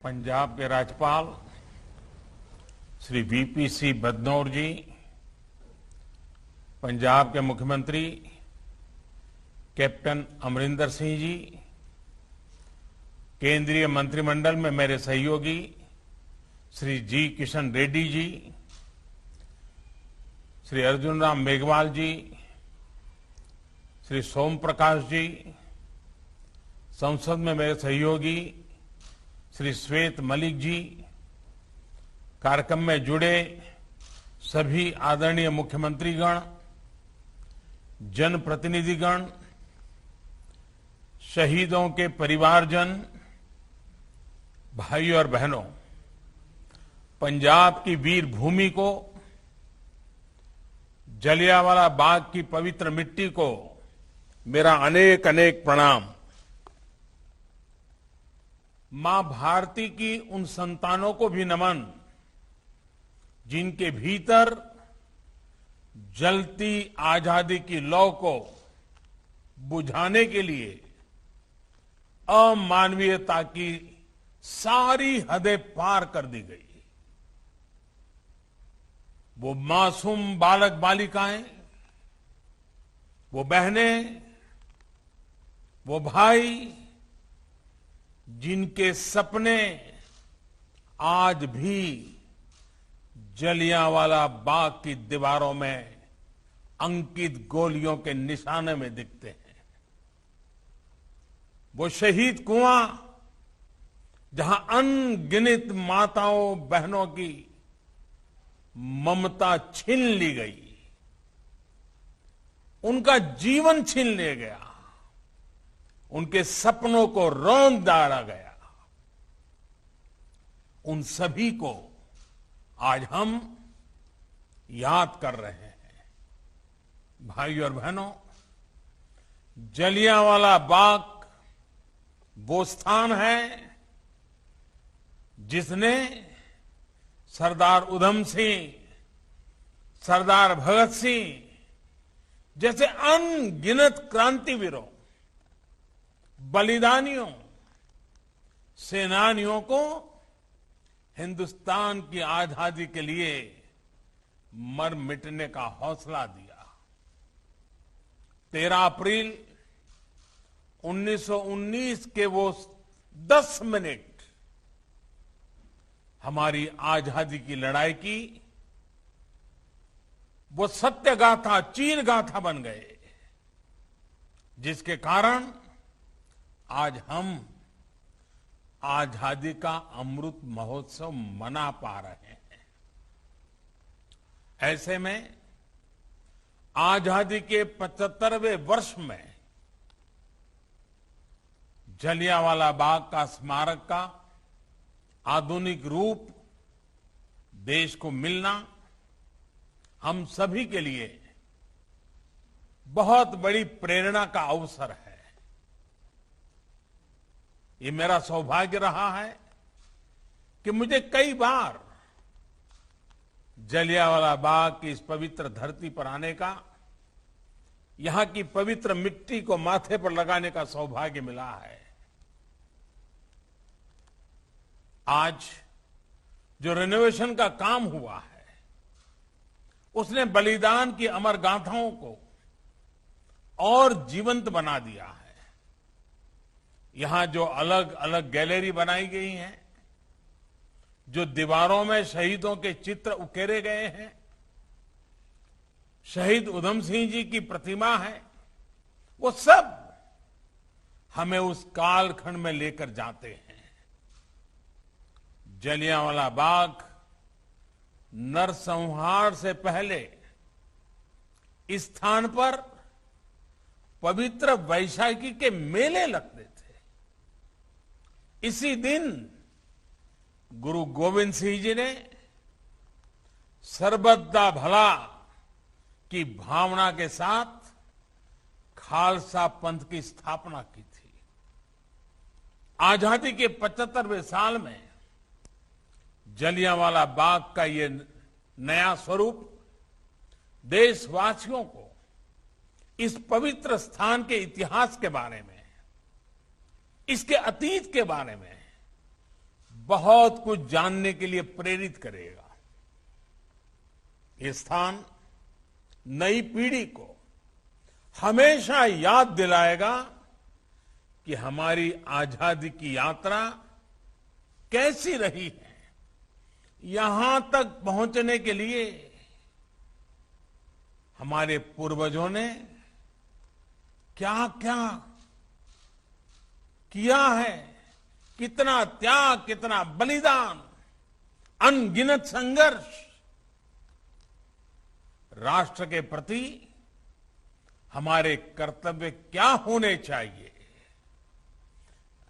पंजाब के राज्यपाल श्री वीपी सिंह बदनौर जी, पंजाब के मुख्यमंत्री कैप्टन अमरिंदर सिंह जी, केंद्रीय मंत्रिमंडल में मेरे सहयोगी श्री जी किशन रेड्डी जी, श्री अर्जुन राम मेघवाल जी, श्री सोम प्रकाश जी, संसद में मेरे सहयोगी श्री श्वेत मलिक जी, कार्यक्रम में जुड़े सभी आदरणीय मुख्यमंत्रीगण, जनप्रतिनिधिगण, शहीदों के परिवारजन, भाइयों और बहनों, पंजाब की वीर भूमि को, जलियांवाला बाग की पवित्र मिट्टी को मेरा अनेक अनेक प्रणाम। मां भारती की उन संतानों को भी नमन जिनके भीतर जलती आजादी की लौ को बुझाने के लिए अमानवीयता की सारी हदें पार कर दी गई। वो मासूम बालक बालिकाएं, वो बहनें, वो भाई जिनके सपने आज भी जलियांवाला बाग की दीवारों में अंकित गोलियों के निशाने में दिखते हैं। वो शहीद कुआं जहां अनगिनत माताओं बहनों की ममता छीन ली गई, उनका जीवन छीन लिया गया, उनके सपनों को रौंद डाला गया, उन सभी को आज हम याद कर रहे हैं। भाइयों और बहनों, जलियांवाला बाग वो स्थान है जिसने सरदार उधम सिंह, सरदार भगत सिंह जैसे अनगिनत क्रांतिवीरों, बलिदानियों, सेनानियों को हिंदुस्तान की आजादी के लिए मर मिटने का हौसला दिया। 13 अप्रैल 1919 के वो 10 मिनट हमारी आजादी की लड़ाई की वो सत्य गाथा, चीर गाथा बन गए, जिसके कारण आज हम आजादी का अमृत महोत्सव मना पा रहे हैं। ऐसे में आजादी के 75वें वर्ष में जलियांवाला बाग का स्मारक का आधुनिक रूप देश को मिलना हम सभी के लिए बहुत बड़ी प्रेरणा का अवसर है। ये मेरा सौभाग्य रहा है कि मुझे कई बार जलियांवाला बाग की इस पवित्र धरती पर आने का, यहां की पवित्र मिट्टी को माथे पर लगाने का सौभाग्य मिला है। आज जो रिनोवेशन का काम हुआ है, उसने बलिदान की अमर गाथाओं को और जीवंत बना दिया है। यहां जो अलग अलग गैलरी बनाई गई हैं, जो दीवारों में शहीदों के चित्र उकेरे गए हैं, शहीद उधम सिंह जी की प्रतिमा है, वो सब हमें उस कालखंड में लेकर जाते हैं। जलियांवाला बाग नरसंहार से पहले इस स्थान पर पवित्र वैशाखी के मेले लगते थे। इसी दिन गुरु गोविंद सिंह जी ने सर्वदा भला की भावना के साथ खालसा पंथ की स्थापना की थी। आजादी के 75वें साल में जलियांवाला बाग का ये नया स्वरूप देशवासियों को इस पवित्र स्थान के इतिहास के बारे में, इसके अतीत के बारे में बहुत कुछ जानने के लिए प्रेरित करेगा। ये स्थान नई पीढ़ी को हमेशा याद दिलाएगा कि हमारी आजादी की यात्रा कैसी रही है। यहां तक पहुंचने के लिए हमारे पूर्वजों ने क्या क्या किया है, कितना त्याग, कितना बलिदान, अनगिनत संघर्ष। राष्ट्र के प्रति हमारे कर्तव्य क्या होने चाहिए,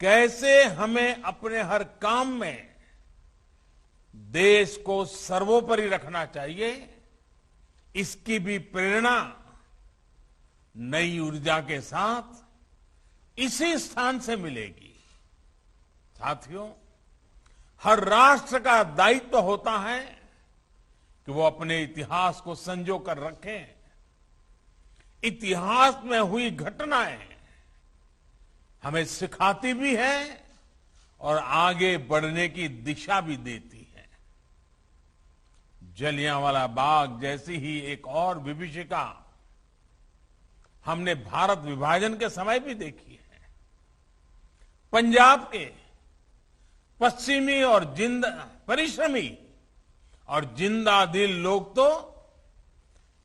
कैसे हमें अपने हर काम में देश को सर्वोपरि रखना चाहिए, इसकी भी प्रेरणा नई ऊर्जा के साथ इसी स्थान से मिलेगी। साथियों, हर राष्ट्र का दायित्व होता है कि वो अपने इतिहास को संजो कर रखें। इतिहास में हुई घटनाएं हमें सिखाती भी है और आगे बढ़ने की दिशा भी देती है। जलियांवाला बाग जैसी ही एक और विभीषिका हमने भारत विभाजन के समय भी देखी है। पंजाब के पश्चिमी और परिश्रमी और जिंदा दिल लोग तो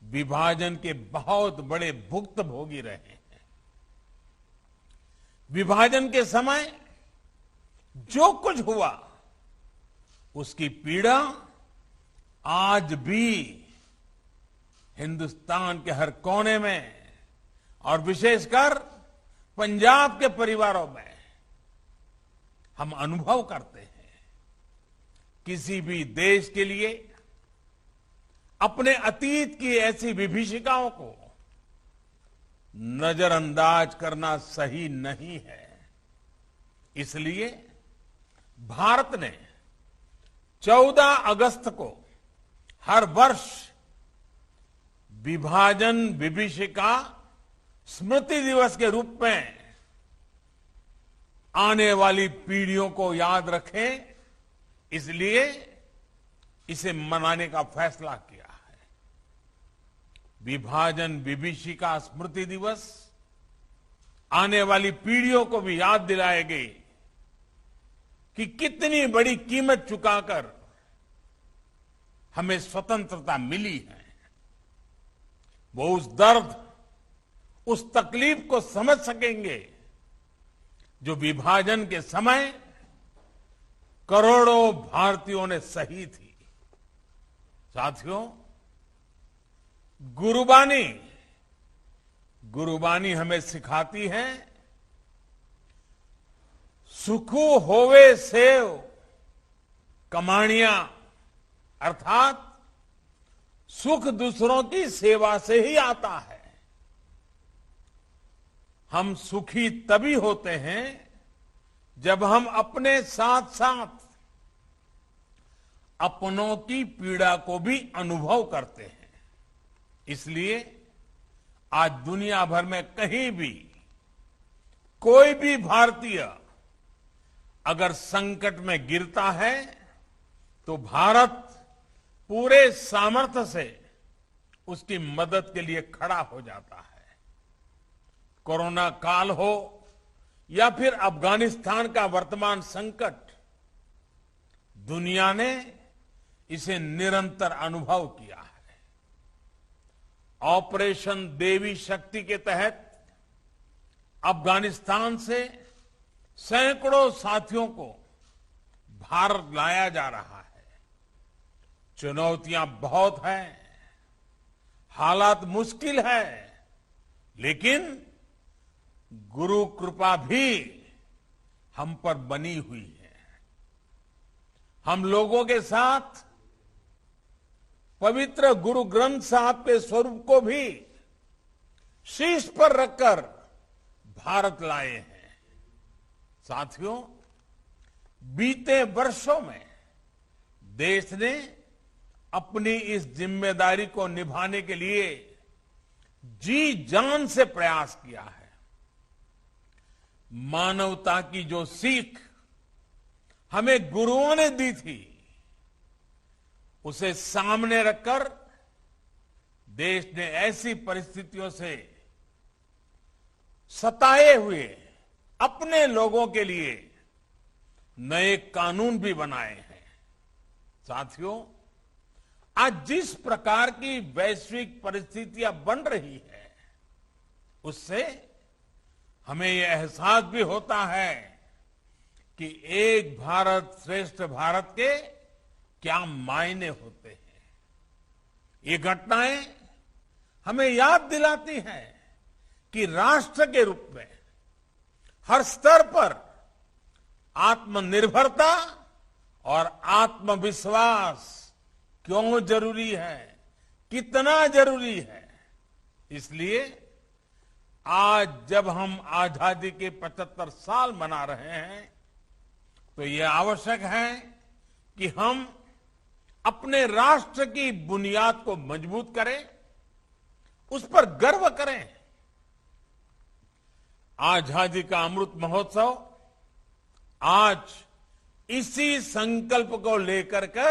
विभाजन के बहुत बड़े भुक्तभोगी रहे हैं। विभाजन के समय जो कुछ हुआ उसकी पीड़ा आज भी हिंदुस्तान के हर कोने में और विशेषकर पंजाब के परिवारों में हम अनुभव करते हैं। किसी भी देश के लिए अपने अतीत की ऐसी विभीषिकाओं को नजरअंदाज करना सही नहीं है। इसलिए भारत ने 14 अगस्त को हर वर्ष विभाजन विभीषिका स्मृति दिवस के रूप में आने वाली पीढ़ियों को याद रखें, इसलिए इसे मनाने का फैसला किया है। विभाजन विभीषिका स्मृति दिवस आने वाली पीढ़ियों को भी याद दिलाएगी कि कितनी बड़ी कीमत चुकाकर हमें स्वतंत्रता मिली है। वो उस दर्द, उस तकलीफ को समझ सकेंगे जो विभाजन के समय करोड़ों भारतीयों ने सही थी। साथियों, गुरुबानी हमें सिखाती है, सुखू होवे सेव कमाणियां, अर्थात सुख दूसरों की सेवा से ही आता है। हम सुखी तभी होते हैं जब हम अपने साथ साथ अपनों की पीड़ा को भी अनुभव करते हैं। इसलिए आज दुनिया भर में कहीं भी कोई भी भारतीय अगर संकट में गिरता है तो भारत पूरे सामर्थ्य से उसकी मदद के लिए खड़ा हो जाता है। कोरोना काल हो या फिर अफगानिस्तान का वर्तमान संकट, दुनिया ने इसे निरंतर अनुभव किया है। ऑपरेशन देवी शक्ति के तहत अफगानिस्तान से सैकड़ों साथियों को भारत लाया जा रहा है। चुनौतियां बहुत हैं, हालात मुश्किल है, लेकिन गुरु कृपा भी हम पर बनी हुई है। हम लोगों के साथ पवित्र गुरु ग्रंथ साहब के स्वरूप को भी शीर्ष पर रखकर भारत लाए हैं। साथियों, बीते वर्षों में देश ने अपनी इस जिम्मेदारी को निभाने के लिए जी जान से प्रयास किया है। मानवता की जो सीख हमें गुरुओं ने दी थी, उसे सामने रखकर देश ने ऐसी परिस्थितियों से सताए हुए अपने लोगों के लिए नए कानून भी बनाए हैं। साथियों, आज जिस प्रकार की वैश्विक परिस्थितियां बन रही है, उससे हमें यह एहसास भी होता है कि एक भारत श्रेष्ठ भारत के क्या मायने होते हैं। ये घटनाएं हमें याद दिलाती हैं कि राष्ट्र के रूप में हर स्तर पर आत्मनिर्भरता और आत्मविश्वास क्यों जरूरी है, कितना जरूरी है। इसलिए आज जब हम आजादी के 75 साल मना रहे हैं, तो यह आवश्यक है कि हम अपने राष्ट्र की बुनियाद को मजबूत करें, उस पर गर्व करें। आजादी का अमृत महोत्सव आज इसी संकल्प को लेकर के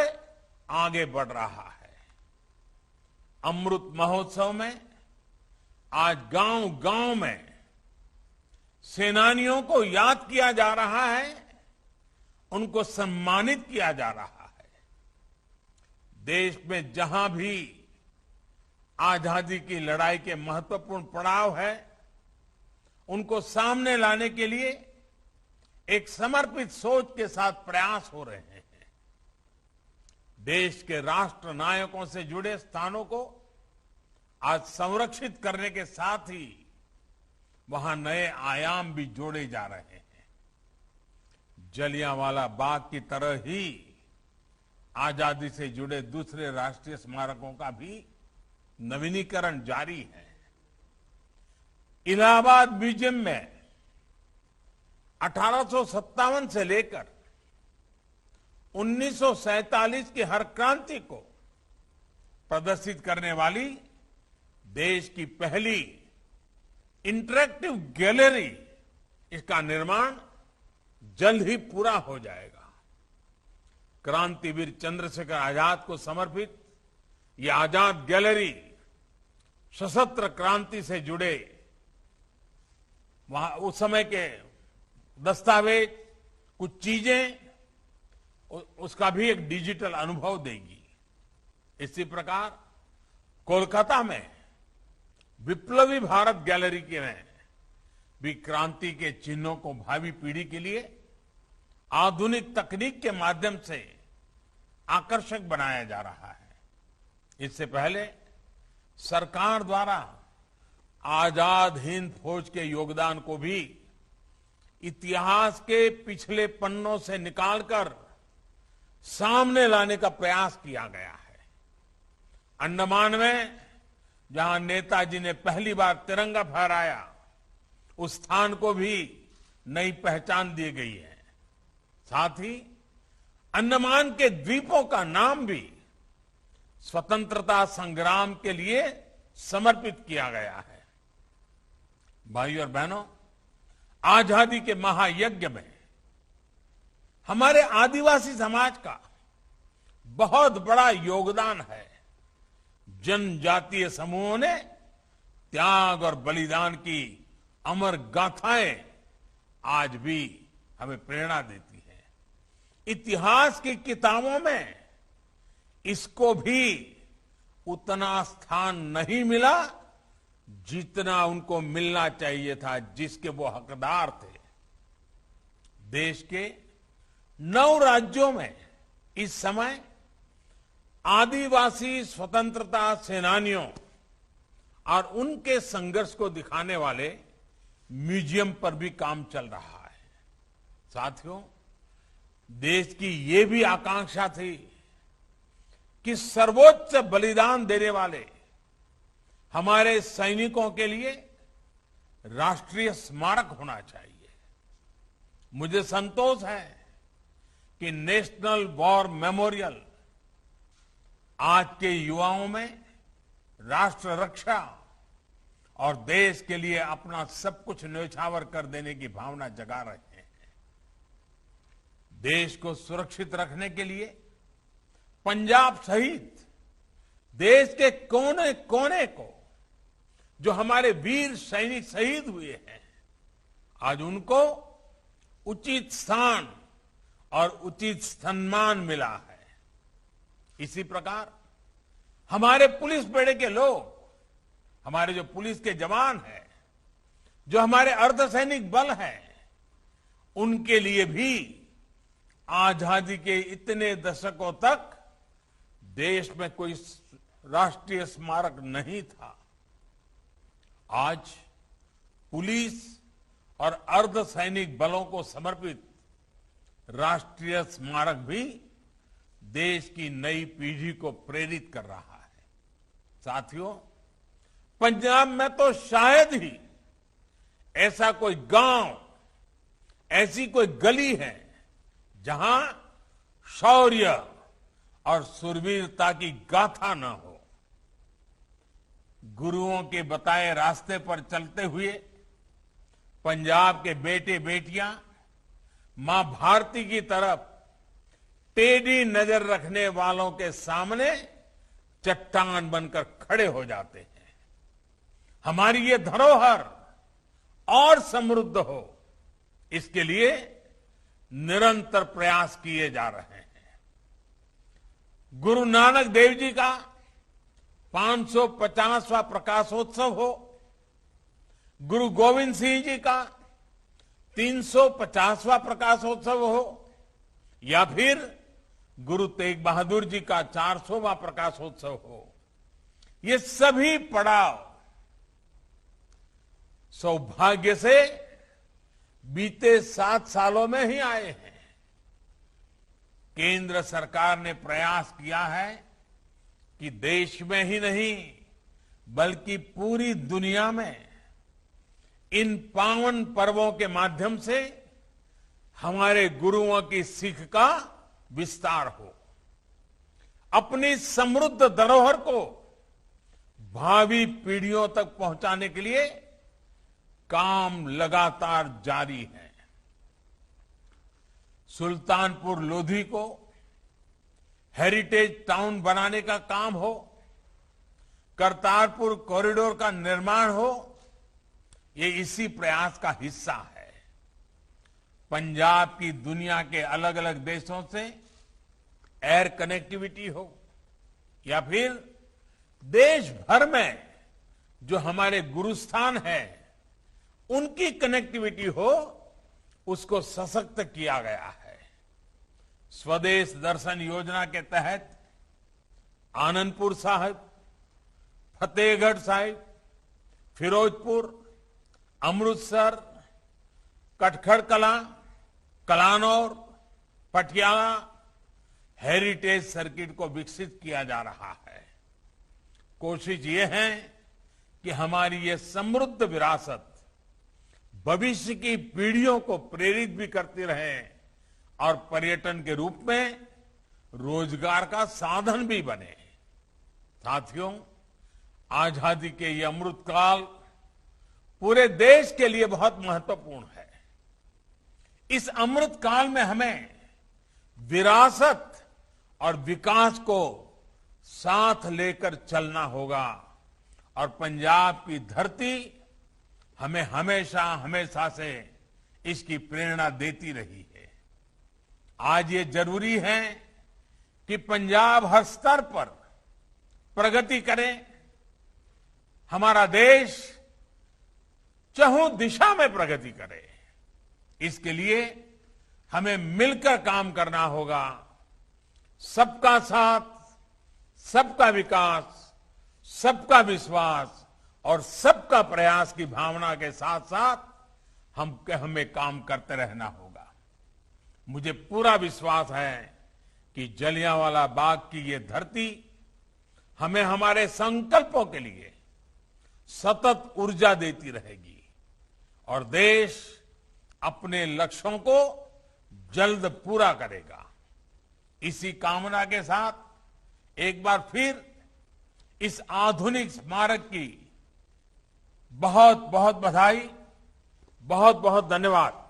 आगे बढ़ रहा है। अमृत महोत्सव में आज गांव-गांव में सेनानियों को याद किया जा रहा है, उनको सम्मानित किया जा रहा है। देश में जहां भी आजादी की लड़ाई के महत्वपूर्ण पड़ाव है, उनको सामने लाने के लिए एक समर्पित सोच के साथ प्रयास हो रहे हैं। देश के राष्ट्र नायकों से जुड़े स्थानों को आज संरक्षित करने के साथ ही वहां नए आयाम भी जोड़े जा रहे हैं। जलियांवाला बाग की तरह ही आजादी से जुड़े दूसरे राष्ट्रीय स्मारकों का भी नवीनीकरण जारी है। इलाहाबाद म्यूजियम में 1857 से लेकर 1947 की हर क्रांति को प्रदर्शित करने वाली देश की पहली इंटरैक्टिव गैलरी, इसका निर्माण जल्द ही पूरा हो जाएगा। क्रांतिवीर चंद्रशेखर आजाद को समर्पित यह आजाद गैलरी सशस्त्र क्रांति से जुड़े वहां उस समय के दस्तावेज, कुछ चीजें, उसका भी एक डिजिटल अनुभव देगी। इसी प्रकार कोलकाता में विप्लवी भारत गैलरी के में भी क्रांति के चिन्हों को भावी पीढ़ी के लिए आधुनिक तकनीक के माध्यम से आकर्षक बनाया जा रहा है। इससे पहले सरकार द्वारा आजाद हिंद फौज के योगदान को भी इतिहास के पिछले पन्नों से निकालकर सामने लाने का प्रयास किया गया है। अंडमान में जहां नेताजी ने पहली बार तिरंगा फहराया, उस स्थान को भी नई पहचान दी गई है। साथ ही अंडमान के द्वीपों का नाम भी स्वतंत्रता संग्राम के लिए समर्पित किया गया है। भाइयों और बहनों, आजादी के महायज्ञ में हमारे आदिवासी समाज का बहुत बड़ा योगदान है। जनजातीय समूहों ने त्याग और बलिदान की अमर गाथाएं आज भी हमें प्रेरणा देती हैं। इतिहास की किताबों में इसको भी उतना स्थान नहीं मिला जितना उनको मिलना चाहिए था, जिसके वो हकदार थे। देश के 9 राज्यों में इस समय आदिवासी स्वतंत्रता सेनानियों और उनके संघर्ष को दिखाने वाले म्यूजियम पर भी काम चल रहा है। साथियों, देश की ये भी आकांक्षा थी कि सर्वोच्च बलिदान देने वाले हमारे सैनिकों के लिए राष्ट्रीय स्मारक होना चाहिए। मुझे संतोष है कि नेशनल वॉर मेमोरियल आज के युवाओं में राष्ट्र रक्षा और देश के लिए अपना सब कुछ न्यौछावर कर देने की भावना जगा रहे हैं। देश को सुरक्षित रखने के लिए पंजाब सहित देश के कोने कोने को जो हमारे वीर सैनिक शहीद हुए हैं, आज उनको उचित स्थान और उचित सम्मान मिला है। इसी प्रकार हमारे पुलिस बेड़े के लोग, हमारे जो पुलिस के जवान हैं, जो हमारे अर्धसैनिक बल हैं, उनके लिए भी आजादी के इतने दशकों तक देश में कोई राष्ट्रीय स्मारक नहीं था। आज पुलिस और अर्धसैनिक बलों को समर्पित राष्ट्रीय स्मारक भी देश की नई पीढ़ी को प्रेरित कर रहा है। साथियों, पंजाब में तो शायद ही ऐसा कोई गांव, ऐसी कोई गली है जहां शौर्य और सुरवीरता की गाथा न हो। गुरुओं के बताए रास्ते पर चलते हुए पंजाब के बेटे बेटियां मां भारती की तरफ टेढ़ी नजर रखने वालों के सामने चट्टान बनकर खड़े हो जाते हैं। हमारी ये धरोहर और समृद्ध हो, इसके लिए निरंतर प्रयास किए जा रहे हैं। गुरु नानक देव जी का 550वां प्रकाशोत्सव हो, गुरु गोविंद सिंह जी का 350वां प्रकाशोत्सव हो, या फिर गुरु तेग बहादुर जी का 400वां प्रकाशोत्सव हो, ये सभी पड़ाव सौभाग्य से बीते 7 सालों में ही आए हैं। केंद्र सरकार ने प्रयास किया है कि देश में ही नहीं बल्कि पूरी दुनिया में इन पावन पर्वों के माध्यम से हमारे गुरुओं की सीख का विस्तार हो। अपनी समृद्ध धरोहर को भावी पीढ़ियों तक पहुंचाने के लिए काम लगातार जारी है। सुल्तानपुर लोधी को हेरिटेज टाउन बनाने का काम हो, करतारपुर कॉरिडोर का निर्माण हो, ये इसी प्रयास का हिस्सा है। पंजाब की दुनिया के अलग अलग देशों से एयर कनेक्टिविटी हो, या फिर देश भर में जो हमारे गुरुस्थान है उनकी कनेक्टिविटी हो, उसको सशक्त किया गया है। स्वदेश दर्शन योजना के तहत आनंदपुर साहिब, फतेहगढ़ साहिब, फिरोजपुर, अमृतसर, कटखड़ कलां, कलानौर, पटियाला हेरिटेज सर्किट को विकसित किया जा रहा है। कोशिश ये है कि हमारी ये समृद्ध विरासत भविष्य की पीढ़ियों को प्रेरित भी करती रहे और पर्यटन के रूप में रोजगार का साधन भी बने। साथियों, आजादी के ये अमृतकाल पूरे देश के लिए बहुत महत्वपूर्ण है। इस अमृतकाल में हमें विरासत और विकास को साथ लेकर चलना होगा और पंजाब की धरती हमें हमेशा हमेशा से इसकी प्रेरणा देती रही है। आज ये जरूरी है कि पंजाब हर स्तर पर प्रगति करे, हमारा देश चहुं दिशा में प्रगति करे। इसके लिए हमें मिलकर काम करना होगा। सबका साथ, सबका विकास, सबका विश्वास और सबका प्रयास की भावना के साथ साथ हमें काम करते रहना होगा। मुझे पूरा विश्वास है कि जलियांवाला बाग की ये धरती हमें हमारे संकल्पों के लिए सतत ऊर्जा देती रहेगी और देश अपने लक्ष्यों को जल्द पूरा करेगा। इसी कामना के साथ एक बार फिर इस आधुनिक स्मारक की बहुत बहुत बधाई, बहुत बहुत धन्यवाद।